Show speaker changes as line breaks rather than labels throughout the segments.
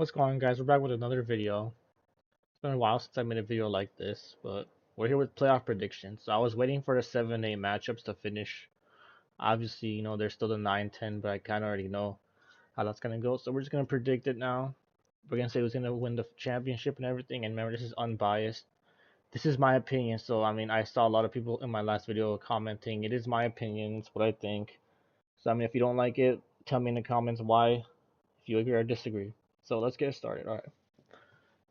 What's going on, guys? We're back with another video. It's been a while since I made a video like this, but we're here with playoff predictions. So I was waiting for the 7-8 matchups to finish. Obviously, there's still the 9-10, but I kind of already know how that's going to go. So we're just going to predict it now. We're going to say who's going to win the championship and everything. And remember, this is unbiased. This is my opinion. So, I saw a lot of people in my last video commenting. It is my opinion. It's what I think. So, if you don't like it, tell me in the comments why, if you agree or disagree. So let's get started. All right.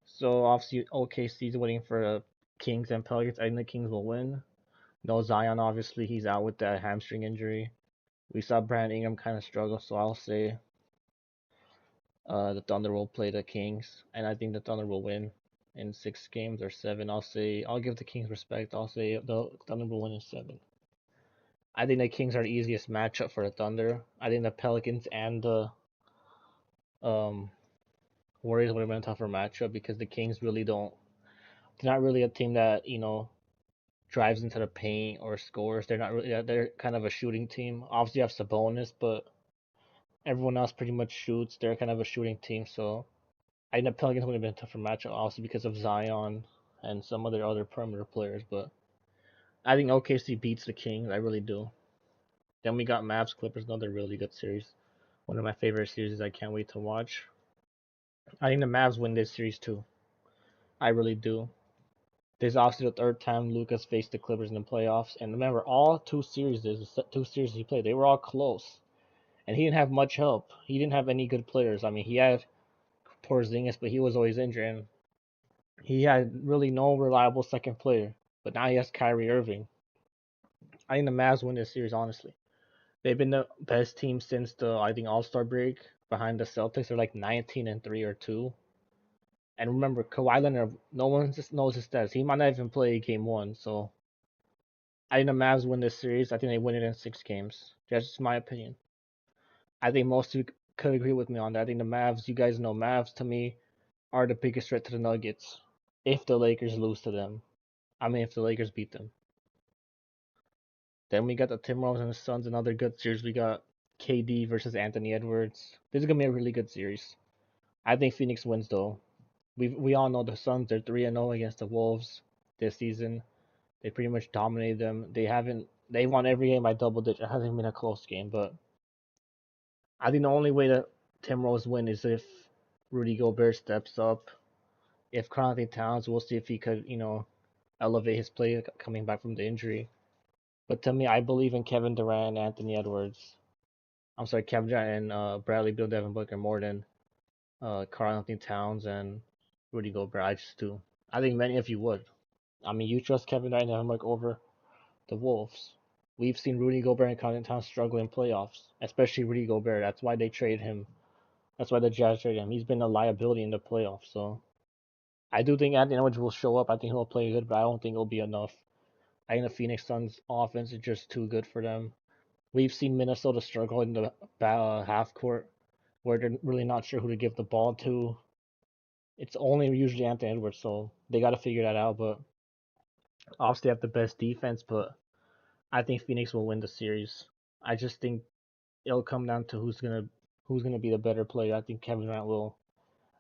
So obviously OKC's waiting for the Kings and Pelicans. I think the Kings will win. No Zion, obviously he's out with that hamstring injury. We saw Brandon Ingram kind of struggle, so I'll say the Thunder will play the Kings, and I think the Thunder will win in 6 games or 7. I'll give the Kings respect. I'll say the Thunder will win in 7. I think the Kings are the easiest matchup for the Thunder. I think the Pelicans and the um, Warriors would have been a tougher matchup because the Kings really don't. They're not really a team that drives into the paint or scores. They're not really. They're kind of a shooting team. Obviously, you have Sabonis, but everyone else pretty much shoots. They're kind of a shooting team. So I think the Pelicans would have been a tougher matchup, obviously because of Zion and some of their other perimeter players. But I think OKC beats the Kings. I really do. Then we got Mavs Clippers, another really good series. One of my favorite series. I can't wait to watch. I think the Mavs win this series too. I really do. This is obviously the third time Lucas faced the Clippers in the playoffs, and remember, all two series he played, they were all close, and he didn't have much help. He didn't have any good players. He had Porzingis, but he was always injured, and he had really no reliable second player. But now he has Kyrie Irving. I think the Mavs win this series. Honestly, they've been the best team since the All Star break, behind the Celtics. They're like 19-3 or 2. And remember, Kawhi Leonard, no one just knows his stats. He might not even play game 1, so I think the Mavs win this series. I think they win it in 6 games. That's just my opinion. I think most of you could agree with me on that. I think the Mavs, you guys know Mavs to me are the biggest threat to the Nuggets if the Lakers lose to them. If the Lakers beat them. Then we got the Timberwolves and the Suns, another good series. We got KD versus Anthony Edwards. This is gonna be a really good series. I think Phoenix wins though. We all know the Suns. They're 3-0 against the Wolves this season. They pretty much dominated them. They won every game by double digit. It hasn't been a close game, but I think the only way that Timberwolves win is if Rudy Gobert steps up. If Karl-Anthony Towns, we'll see if he could, elevate his play coming back from the injury. But to me, I believe in Kevin Durant and Anthony Edwards. I'm sorry, Kevin Durant and Bradley Beal, Devin Booker more than Karl-Anthony Towns and Rudy Gobert. I just do. I think many of you would. You trust Kevin Durant and Devin Booker over the Wolves. We've seen Rudy Gobert and Karl-Anthony Towns struggle in playoffs, especially Rudy Gobert. That's why they trade him. That's why the Jazz traded him. He's been a liability in the playoffs. So I do think Anthony Edwards will show up. I think he'll play good, but I don't think it'll be enough. I think the Phoenix Suns offense is just too good for them. We've seen Minnesota struggle in the half court where they're really not sure who to give the ball to. It's only usually Anthony Edwards, so they got to figure that out. But obviously, they have the best defense, but I think Phoenix will win the series. I just think it'll come down to who's gonna be the better player. I think Kevin Durant will.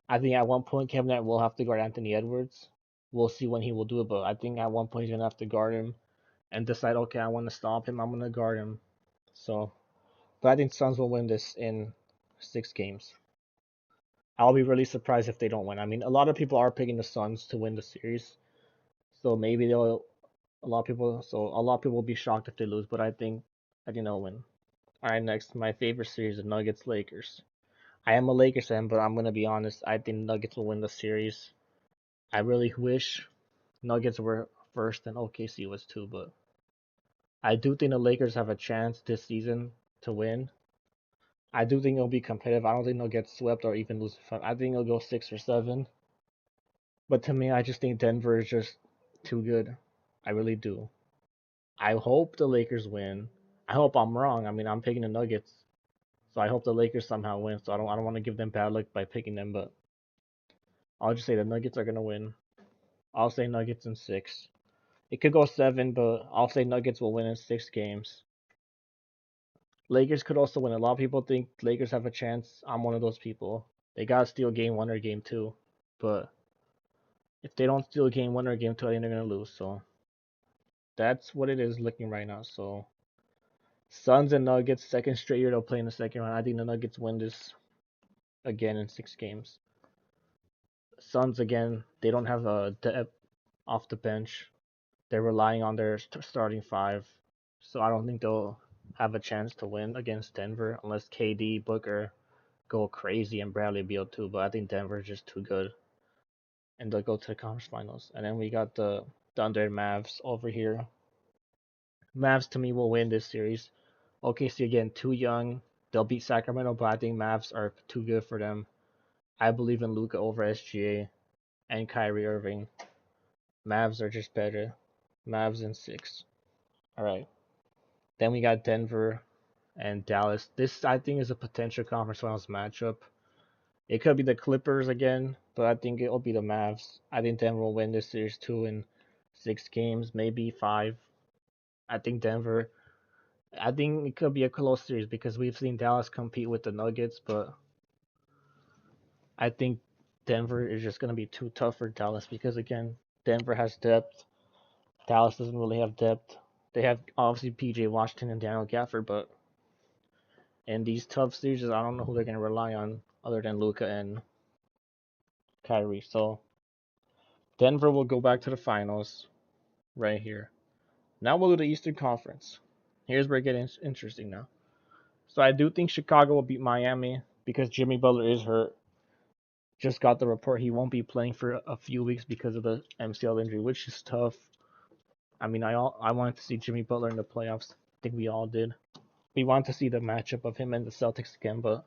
I think at one point Kevin Durant will have to guard Anthony Edwards. We'll see when he will do it, but I think at one point he's gonna have to guard him and decide, okay, I want to stop him. I'm gonna guard him. So, but I think Suns will win this in 6 games. I'll be really surprised if they don't win. A lot of people are picking the Suns to win the series, so maybe they'll. A lot of people will be shocked if they lose, but I think they'll win. All right, next, my favorite series, the Nuggets Lakers. I am a Lakers fan, but I'm gonna be honest. I think Nuggets will win the series. I really wish Nuggets were first and OKC was two, but I do think the Lakers have a chance this season to win. I do think it'll be competitive. I don't think they'll get swept or even lose. I think it'll go 6 or 7. But to me, I just think Denver is just too good. I really do. I hope the Lakers win. I hope I'm wrong. I'm picking the Nuggets, so I hope the Lakers somehow win. So I don't want to give them bad luck by picking them, but I'll just say the Nuggets are gonna win. I'll say Nuggets in 6. It could go 7, but I'll say Nuggets will win in 6 games. Lakers could also win. A lot of people think Lakers have a chance. I'm one of those people. They gotta steal game one or game two. But if they don't steal game one or game two, I think they're gonna lose. So that's what it is looking right now. So Suns and Nuggets, second straight year they'll play in the second round. I think the Nuggets win this again in 6 games. Suns again, they don't have a depth off the bench. They're relying on their starting five, so I don't think they'll have a chance to win against Denver unless KD, Booker go crazy and Bradley Beal too. But I think Denver's just too good, and they'll go to the conference finals. And then we got the Thunder and Mavs over here. Mavs to me will win this series. OKC again too young. They'll beat Sacramento, but I think Mavs are too good for them. I believe in Luka over SGA and Kyrie Irving. Mavs are just better. Mavs in 6. All right. Then we got Denver and Dallas. This I think is a potential conference finals matchup. It could be the Clippers again, but I think it'll be the Mavs. I think Denver will win this series too in 6 games, maybe 5. I think Denver. I think it could be a close series because we've seen Dallas compete with the Nuggets, but I think Denver is just going to be too tough for Dallas because again, Denver has depth. Dallas doesn't really have depth. They have obviously PJ Washington and Daniel Gafford, but in these tough series, I don't know who they're going to rely on other than Luka and Kyrie. So Denver will go back to the finals right here. Now we'll do the Eastern Conference. Here's where it gets interesting now. So I do think Chicago will beat Miami because Jimmy Butler is hurt. Just got the report he won't be playing for a few weeks because of the MCL injury, which is tough. I mean, I wanted to see Jimmy Butler in the playoffs. I think we all did. We want to see the matchup of him and the Celtics again, but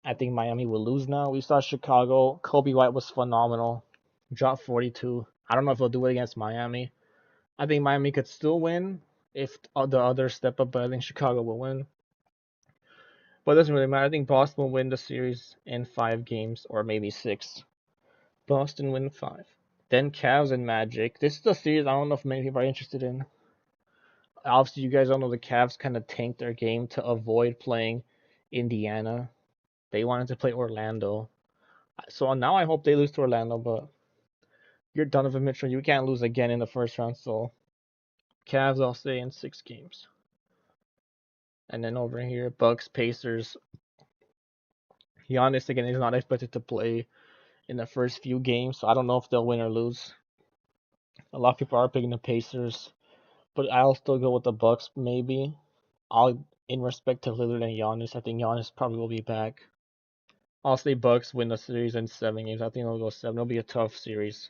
I think Miami will lose now. We saw Chicago. Kobe White was phenomenal. Dropped 42. I don't know if he'll do it against Miami. I think Miami could still win if the others step up, but I think Chicago will win. But it doesn't really matter. I think Boston will win the series in 5 games or maybe 6. Boston win 5. Then Cavs and Magic. This is a series I don't know if many people are interested in. Obviously, you guys all know the Cavs kind of tanked their game to avoid playing Indiana. They wanted to play Orlando. So now I hope they lose to Orlando, but you're Donovan Mitchell. You can't lose again in the first round. So Cavs, I'll say in 6 games. And then over here, Bucks, Pacers. Giannis again is not expected to play in the first few games, so I don't know if they'll win or lose. A lot of people are picking the Pacers, but I'll still go with the Bucks maybe. I'll in respect to Lillard and Giannis, I think Giannis probably will be back. I'll say Bucks win the series in 7 games. I think it'll go 7. It'll be a tough series.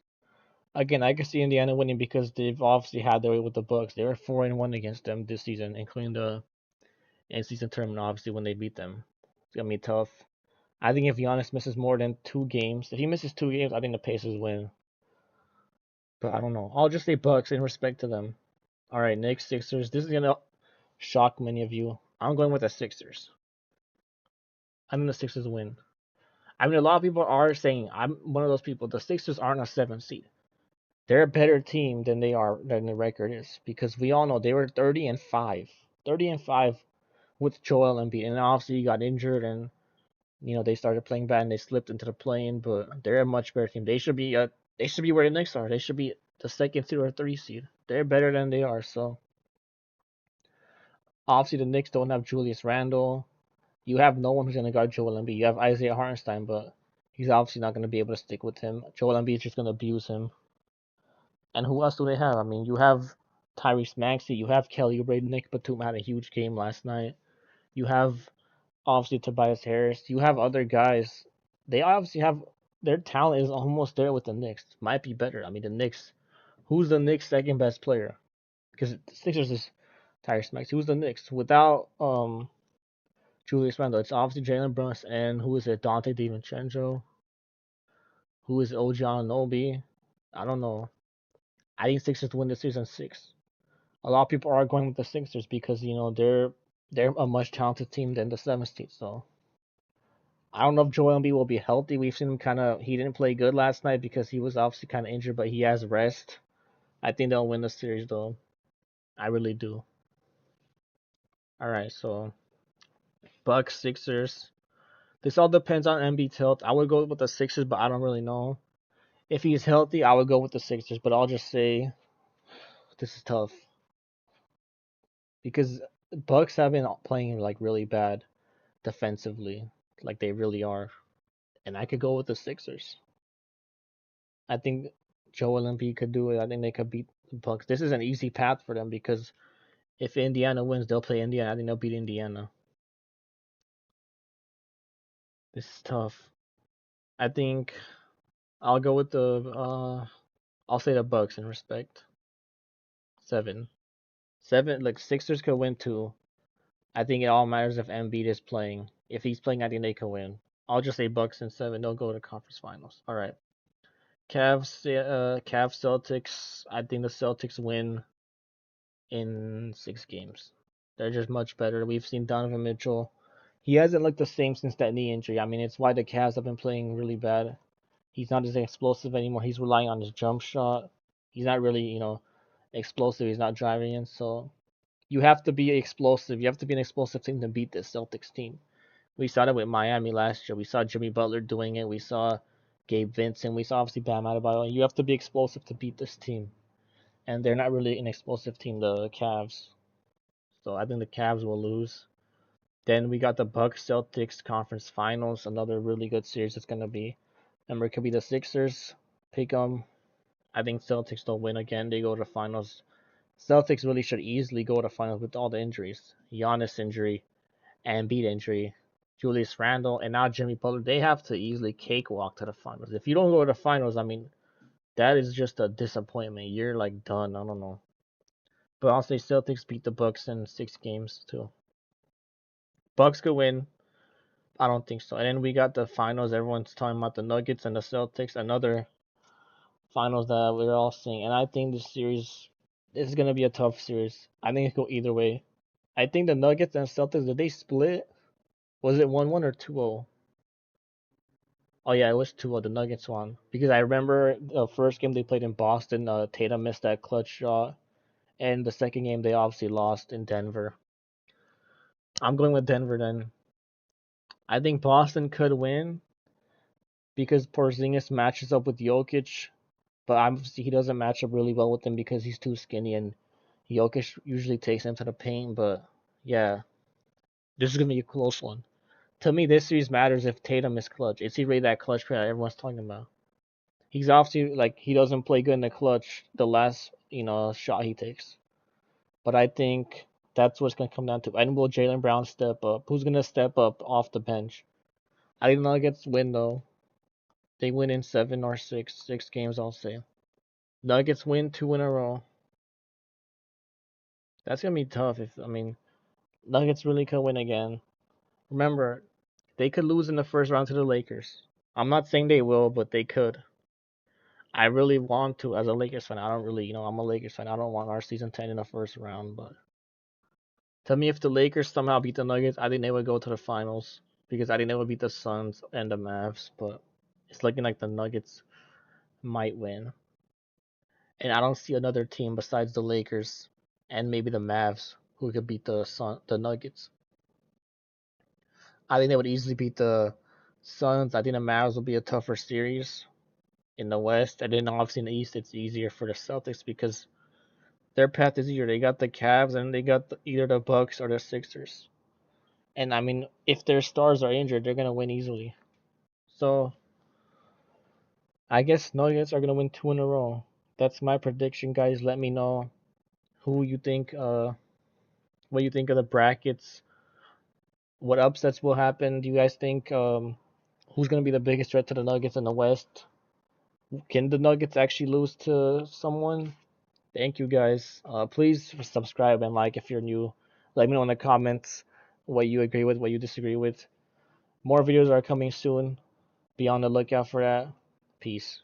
Again, I can see Indiana winning because they've obviously had their way with the Bucks. They were 4-1 against them this season, including the in-season tournament. Obviously, when they beat them, it's gonna be tough. I think if Giannis misses more than 2 games, if he misses 2 games, I think the Pacers win. But I don't know. I'll just say Bucks in respect to them. All right, Knicks, Sixers. This is gonna shock many of you. I'm going with the Sixers. I think the Sixers win. I mean, a lot of people are saying I'm one of those people. The Sixers aren't a 7 seed. They're a better team than the record is because we all know they were 30-5, 30-5 with Joel Embiid, and obviously he got injured and they started playing bad and they slipped into the play-in, but they're a much better team. They should be where the Knicks are. They should be the 2nd seed or 3 seed. They're better than they are. So obviously the Knicks don't have Julius Randle. You have no one who's gonna guard Joel Embiid. You have Isaiah Hartenstein, but he's obviously not gonna be able to stick with him. Joel Embiid is just gonna abuse him. And who else do they have? I mean, you have Tyrese Maxey, you have Kelly Oubre, Nick Batum had a huge game last night. You have obviously Tobias Harris. You have other guys. They obviously have their talent is almost there with the Knicks. Might be better. I mean, the Knicks. Who's the Knicks' second best player? Because the Sixers is Tyrese Maxey. Who's the Knicks without Julius Randle? It's obviously Jalen Brunson and who is it? Dante DiVincenzo. Who is OG Anunoby? I don't know. I think Sixers win the season 6. A lot of people are going with the Sixers because they're a much talented team than the 7th seed. So I don't know if Joel Embiid will be healthy. We've seen him he didn't play good last night because he was obviously kind of injured, but he has rest. I think they'll win the series though. I really do. All right, so Bucks, Sixers. This all depends on Embiid's health. I would go with the Sixers, but I don't really know. If he's healthy, I would go with the Sixers, but I'll just say this is tough because Bucks have been playing like really bad defensively, like they really are, and I could go with the Sixers. I think Joel Embiid could do it. I think they could beat the Bucks. This is an easy path for them because if Indiana wins, they'll play Indiana. I think they'll beat Indiana. This is tough. I think I'll go with the I'll say the Bucks in respect. 7. 7 like Sixers could win too. I think it all matters if Embiid is playing. If he's playing, I think they could win. I'll just say Bucks in 7. They'll go to conference finals. All right. Cavs Celtics. I think the Celtics win in 6 games. They're just much better. We've seen Donovan Mitchell. He hasn't looked the same since that knee injury. I mean, it's why the Cavs have been playing really bad. He's not as explosive anymore. He's relying on his jump shot. He's not really, explosive. He's not driving in. So you have to be explosive. You have to be an explosive team to beat this Celtics team. We saw it with Miami last year. We saw Jimmy Butler doing it. We saw Gabe Vincent. We saw obviously Bam Adebayo. You have to be explosive to beat this team. And they're not really an explosive team, the Cavs. So I think the Cavs will lose. Then we got the Bucks Celtics conference finals, another really good series it's gonna be. Remember, it could be the Sixers. Pick 'em. I think Celtics don't win again. They go to finals. Celtics really should easily go to finals with all the injuries. Giannis injury, Embiid injury, Julius Randle, and now Jimmy Butler. They have to easily cakewalk to the finals. If you don't go to the finals, I mean, that is just a disappointment. You're like done. I don't know. But I'll say Celtics beat the Bucks in 6 games too. Bucks could win. I don't think so. And then we got the finals. Everyone's talking about the Nuggets and the Celtics. Another finals that we're all seeing. And I think this series is gonna be a tough series. I think it could go either way. I think the Nuggets and Celtics, did they split? Was it 1-1 or 2-0? Oh yeah, it was 2-0. The Nuggets won because I remember the first game they played in Boston. Tatum missed that clutch shot, and the second game they obviously lost in Denver. I'm going with Denver then. I think Boston could win because Porzingis matches up with Jokic, but obviously he doesn't match up really well with him because he's too skinny and Jokic usually takes him to the paint. But yeah, this is gonna be a close one. To me, this series matters if Tatum is clutch. Is he really that clutch player everyone's talking about? He's obviously like he doesn't play good in the clutch the last shot he takes. But I think that's what's gonna come down to. And will Jaylen Brown step up? Who's gonna step up off the bench? I think Nuggets win though. They win in 7 or 6, 6 games. I'll say Nuggets win 2 in a row. That's gonna be tough. If I mean Nuggets really could win again. Remember, they could lose in the first round to the Lakers. I'm not saying they will, but they could. I really want to as a Lakers fan. I don't really, I'm a Lakers fan. I don't want our season 10 in the first round, but to me, if the Lakers somehow beat the Nuggets, I think they would go to the finals because I think they would beat the Suns and the Mavs, but it's looking like the Nuggets might win. And I don't see another team besides the Lakers and maybe the Mavs who could beat the Nuggets. I think they would easily beat the Suns. I think the Mavs will be a tougher series in the West, and then obviously in the East, it's easier for the Celtics because their path is easier. They got the Cavs and they got either the Bucks or the Sixers. And I mean, if their stars are injured, they're gonna win easily. So I guess Nuggets are gonna win 2 in a row. That's my prediction, guys. Let me know who you think. What you think of the brackets? What upsets will happen? Do you guys think who's gonna be the biggest threat to the Nuggets in the West? Can the Nuggets actually lose to someone? Thank you guys. Please subscribe and like if you're new. Let me know in the comments what you agree with, what you disagree with. More videos are coming soon. Be on the lookout for that. Peace.